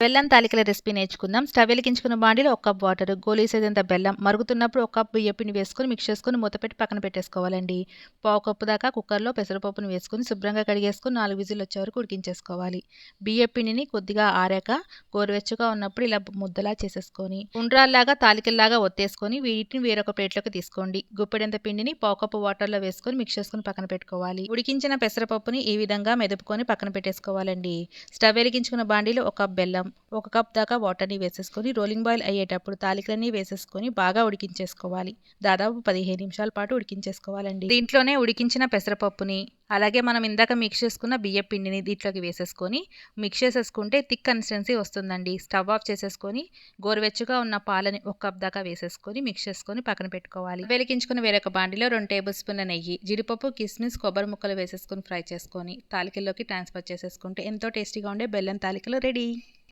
బెల్లం తాలికల రెసిపీ నేర్చుకుందాం. స్టవ్ వెలిగించుకున్న బాండీలో 1 కప్ వాటర్, గోలీసేదంత బెల్లం మరుగుతున్నప్పుడు 1 కప్ బియ్యపిండి వేసుకొని మిక్స్ చేసుకొని మూత పెట్టి పక్కన పెట్టేసుకోవాలండి. పావు కప్పు దాకా కుక్కర్లో పెసరపప్పును వేసుకొని శుభ్రంగా కడిగేసుకొని 4 విజిల్లు వచ్చే వరకు ఉడికించేసుకోవాలి. బియ్యపిండిని కొద్దిగా ఆరాక గోరువెచ్చగా ఉన్నప్పుడు ఇలా ముద్దలా చేసేసుకొని ఉండ్రాల్లాగా తాలికల్లాగా ఒత్తేసుకొని వీటిని వేరొక ప్లేట్లోకి తీసుకోండి. గుప్పెడంత పిండిని పావు కప్పు వాటర్లో వేసుకొని మిక్స్ చేసుకొని పక్కన పెట్టుకోవాలి. ఉడికించిన పెసరపప్పుని ఈ విధంగా మెదుపుకొని పక్కన పెట్టేసుకోవాలండి. స్టవ్ వెలిగించుకున్న బాండీలో 1 కప్ బెల్లం, 1 కప్ దాకా వాటర్ని వేసేసుకొని రోలింగ్ బాయిల్ అయ్యేటప్పుడు తాలికలన్నీ వేసేసుకొని బాగా ఉడికించేసుకోవాలి. దాదాపు 15 నిమిషాల పాటు ఉడికించేసుకోవాలండి. దీంట్లోనే ఉడికించిన పెసరపప్పుని అలాగే మనం ఇందాక మిక్స్ చేసుకున్న బియ్య పిండిని దీంట్లోకి వేసేసుకొని మిక్స్ చేసేసుకుంటే థిక్ కన్సిస్టెన్సీ వస్తుందండి. స్టవ్ ఆఫ్ చేసేసుకొని గోరువెచ్చగా ఉన్న పాలని 1 కప్ దాకా వేసేసుకొని మిక్స్ చేసుకొని పక్కన పెట్టుకోవాలి. వెలిగించుకుని వేరొక బాండీలో 2 టేబుల్ స్పూన్ల నెయ్యి, జీడిపప్పు, కిస్మిస్, కొబ్బరి ముక్కలు వేసేసుకొని ఫ్రై చేసుకొని తాలికల్లోకి ట్రాన్స్ఫర్ చేసేసుకుంటే ఎంతో టేస్టీగా ఉండే బెల్లం తాలికలు రెడీ.